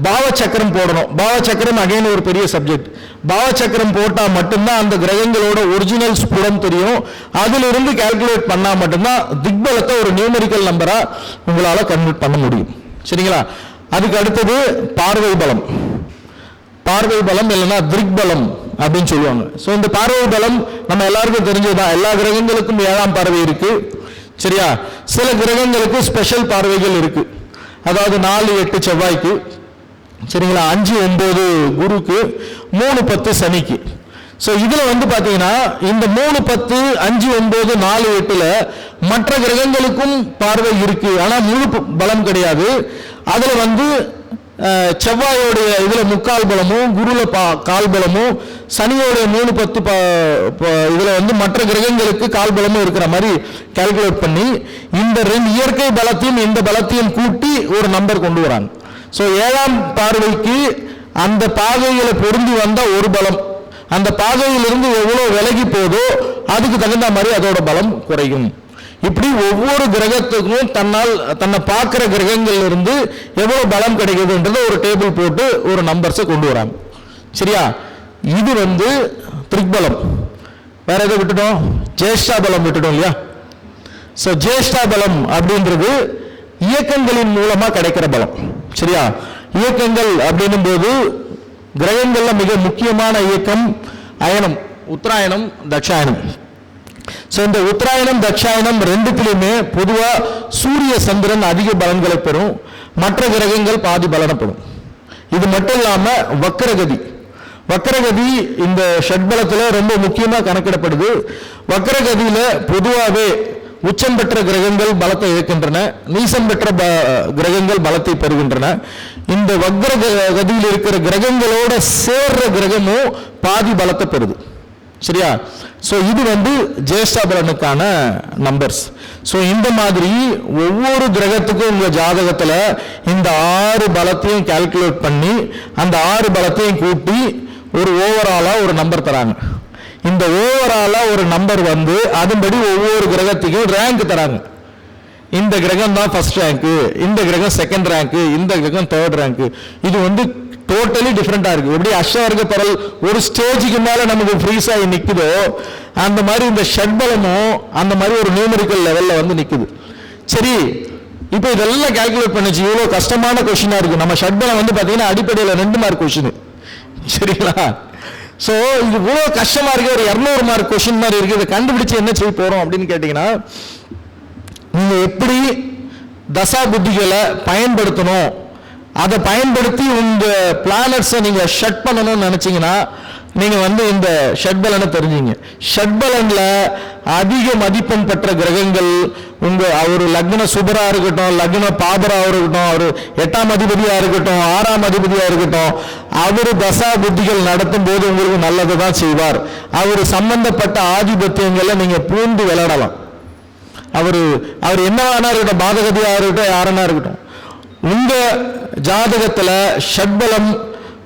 பாவ சக்கரம் போடணும். பாவ சக்கரம் அகைன் ஒரு பெரிய சப்ஜெக்ட். பாவ சக்கரம் போட்டா மட்டும்தான் அந்த கிரகங்களோட ஒரிஜினல் ஸ்புடம் தெரியும். அதுல இருந்து கால்குலேட் பண்ணா மட்டும்தான் திக்பலத்தை ஒரு நியூமெரிக்கல் நம்பரா உங்களால கன்வெர்ட் பண்ண முடியும். சரிங்களா? அதுக்கு அடுத்தது பார்வை பலம். பார்வை பலம் இல்லைன்னா திக்பலம் அப்படின்னு சொல்லுவாங்க. சோ இந்த பார்வை பலம் நம்ம எல்லாருக்கும் தெரிஞ்சதுதான். எல்லா கிரகங்களுக்கும் 7ஆம் பார்வை இருக்கு. சரியா? சில கிரகங்களுக்கு ஸ்பெஷல் பார்வைகள் இருக்கு. அதாவது 4, 8 செவ்வாய்க்கு, சரிங்களா, 5, 9 குருக்கு, 3, 10 சனிக்கு. சோ இதுல வந்து பாத்தீங்கன்னா இந்த 3, 10, 5, 9, 4, 8ல மற்ற கிரகங்களுக்கும் பார்வை இருக்கு. ஆனா முழு பலம் கிடையாது. அதுல வந்து செவ்வாயோடைய இதுல 3/4 பலமும், குருல 1/4 பலமும், சனியோடைய 3, 10 இதுல வந்து மற்ற கிரகங்களுக்கு 1/4 பலமும் இருக்கிற மாதிரி கால்குலேட் பண்ணி இந்த 2 இயற்கை பலத்தையும் இந்த பலத்தையும் கூட்டி ஒரு நம்பர் கொண்டு வராங்க. சோ 7ஆம் பார்வைக்கு அந்த பாகையில பொருந்தி வந்த ஒரு பலம், அந்த பாகையிலிருந்து எவ்வளவு விலகி போதோ அதுக்கு தகுந்த மாதிரி அதோட பலம் குறையும். இப்படி ஒவ்வொரு கிரகத்துக்கும் தன்னை பார்க்கிற கிரகங்கள்ல இருந்து எவ்வளவு பலம் கிடைக்குதுன்றத ஒரு டேபிள் போட்டு ஒரு நம்பர்ஸை கொண்டு வராங்க. சரியா? இது வந்து திக்பலம். வேற எதை விட்டுட்டோம்? ஜேஷ்டா பலம் விட்டுட்டோம் இல்லையா? சோ ஜேஷ்டா பலம் அப்படின்றது இயக்கங்களின் மூலமா கிடைக்கிற பலம். சரியா? இயக்கங்கள் அப்படின்னும் போது கிரகங்கள்ல மிக முக்கியமான இயக்கம் அயனம், உத்தராயணம், தட்சாயணம். சோ இந்த உத்தராயணம் தட்சாயணம் ரெண்டுத்திலுமே பொதுவா சூரிய சந்திரன் அதிக பலன்களை பெறும், மற்ற கிரகங்கள் பாதி பலனப்படும். இது மட்டும் இல்லாம வக்ரகதி. வக்ரகதி இந்த ஷட்பலத்துல ரொம்ப முக்கியமா கணக்கிடப்படுது. வக்ரகதியில பொதுவாகவே உச்சம் பெற்ற கிரகங்கள் பலத்தை இழக்கின்றன, நீசம் பெற்ற கிரகங்கள் பலத்தை பெறுகின்றன. இந்த வக்ரகதியில் இருக்கிற கிரகங்களோட சேர்ற கிரகமும் பாதி பலத்தை பெறுது. சரியா? சோ இது வந்து ஜேஷ்டா பலனுக்கான நம்பர்ஸ். சோ இந்த மாதிரி ஒவ்வொரு கிரகத்துக்கும் உங்க ஜாதகத்துல இந்த 6 பலத்தையும் கால்குலேட் பண்ணி அந்த 6 பலத்தையும் கூட்டி ஒரு ஓவராலா ஒரு நம்பர் தராங்க. இந்த ஓவராலா ஒரு நம்பர் வந்து அதன்படி ஒவ்வொரு கிரகத்துக்கும் ரேங்க் தராங்க. இந்த கிரகம் தான் ஃபர்ஸ்ட் ரேங்க், இந்த கிரகம் செகண்ட் ரேங்க், இந்த கிரகம் தேர்ட் ரேங்க். இது வந்து டோட்டலி டிஃபரெண்டா இருக்கு. எப்படி அஷ்டவர்க்க பரல் ஒரு ஸ்டேஜுக்கு மேல நமக்கு ஃப்ரீஸ் ஆகி நிக்குதோ அந்த மாதிரி இந்த ஷட்பலமும் அந்த மாதிரி ஒரு நியூமெரிக்கல் லெவல்ல வந்து நிக்குது. சரி, இப்போ இதெல்லாம் கால்குலேட் பண்ணிச்சு. இவ்வளவு கஷ்டமான கொஸ்டினா இருக்கு. நம்ம ஷட்பலம் வந்து பாத்தீங்கன்னா அடிப்படையில் 2 மார்க் கொஸ்டின். சரிங்களா? சோ இது இவ்வளவு கஷ்டமா இருக்கு. ஒரு 200 மார்க் கொஸ்டின் மாதிரி இருக்கு. இதை கண்டுபிடிச்சு என்ன செய்ய போறோம் அப்படின்னு கேட்டீங்கன்னா, நீங்க எப்படி தசா புத்திகளை பயன்படுத்தணும் அதை பயன்படுத்தி உங்க பிளானட்ஸை நீங்க ஷட் பண்ணணும்னு நினைச்சீங்கன்னா நீங்க இந்த ஷட்பலனை தெரிஞ்சுங்க. ஷட்பலன்ல அதிக மதிப்பெண் பெற்ற கிரகங்கள் ஒரு லக்ன சுபரா இருக்கட்டும், லக்ன பாபரா இருக்கட்டும், அவர் 8ஆம் அதிபதியா இருக்கட்டும், 6ஆம் அதிபதியா இருக்கட்டும், அவரு தசா புத்திகள் நடத்தும் போது உங்களுக்கு நல்லதை தான் செய்வார். அவர் சம்பந்தப்பட்ட ஆதிபத்தியங்களை நீங்க பூந்து விளையாடலாம். அவர் என்னவானா இருக்கட்டும், பாதகதியா இருக்கட்டும், யாரனா இருக்கட்டும், உங்க ஜாதகத்துல ஷட்பலம்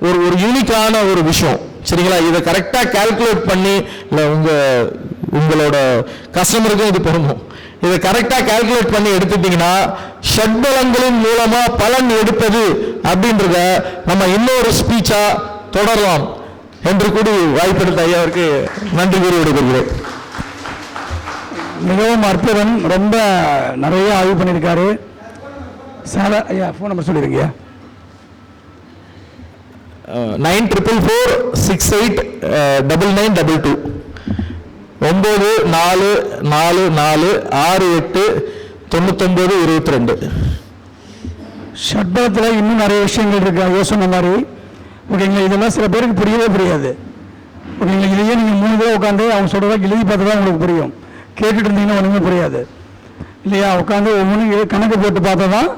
ஒரு யூனிக்கான ஒரு விஷயம். சரிங்களா? இதை கரெக்டா கால்குலேட் பண்ணி உங்களோட கஸ்டமருக்கும் இது பொருந்தும். இதை கரெக்டா கால்குலேட் பண்ணி எடுத்துட்டீங்கன்னா ஷட்பலங்களின் மூலமா பலன் எடுப்பது அப்படின்றத நம்ம இன்னொரு ஸ்பீச்சா தொடரலாம் என்று கூடி வாய்ப்பெடுத்த ஐயாவிற்கு நன்றி கூறி விடுகிறேன். மிகவும் அற்புதம். ரொம்ப நிறைய ஆய்வு பண்ணியிருக்காரு. சார் ஐயா ஃபோன் நம்பர் சொல்லிடுங்க. 9444689922 9444689922. ஷட்பலத்தில் இன்னும் நிறைய விஷயங்கள் இருக்கு. ஐயா சொன்ன மாதிரி ஓகேங்களா, இதெல்லாம் சில பேருக்கு புரியவே புரியாது. ஓகேங்களா, இதையே நீங்கள் 3 தடவை உட்காந்து அவங்க சொல்கிறதா எழுதி பார்த்து தான் உங்களுக்கு புரியும். கேட்டுட்டு இருந்தீங்கன்னா ஒன்றுமே புரியாது இல்லையா? உட்காந்து ஒவ்வொன்றும் கணக்கு போட்டு பார்த்தா தான்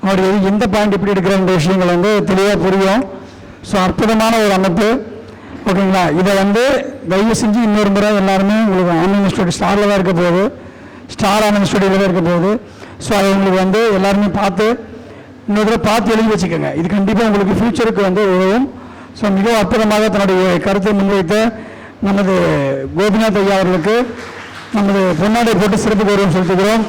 அவர் எந்த பாயிண்ட் எப்படி எடுக்கிற விஷயங்கள் தெளிவாக புரியும். ஸோ அற்புதமான ஒரு அமைப்பு. ஓகேங்களா, இதை தயவு செஞ்சு இன்னொரு முறை எல்லாருமே உங்களுக்கு ஆன்லைன் ஸ்டூடியோ ஸ்டாரில் தான் இருக்க போகுது, ஸ்டார் ஆன்லைன் ஸ்டூடியோவில் தான் இருக்க போகுது. ஸோ அதை உங்களுக்கு எல்லாருமே பார்த்து இன்னொரு தடவை பார்த்து எழுதி வச்சுக்கோங்க. இது கண்டிப்பாக உங்களுக்கு ஃபியூச்சருக்கு உதவும். ஸோ மிகவும் அற்புதமாக தன்னுடைய கருத்தை முன்வைத்த நமது கோபிநாத் ஐயா அவர்களுக்கு நமது பொன்னாடை போட்டு சிறப்பு கௌரவம் செலுத்துகிறோம்.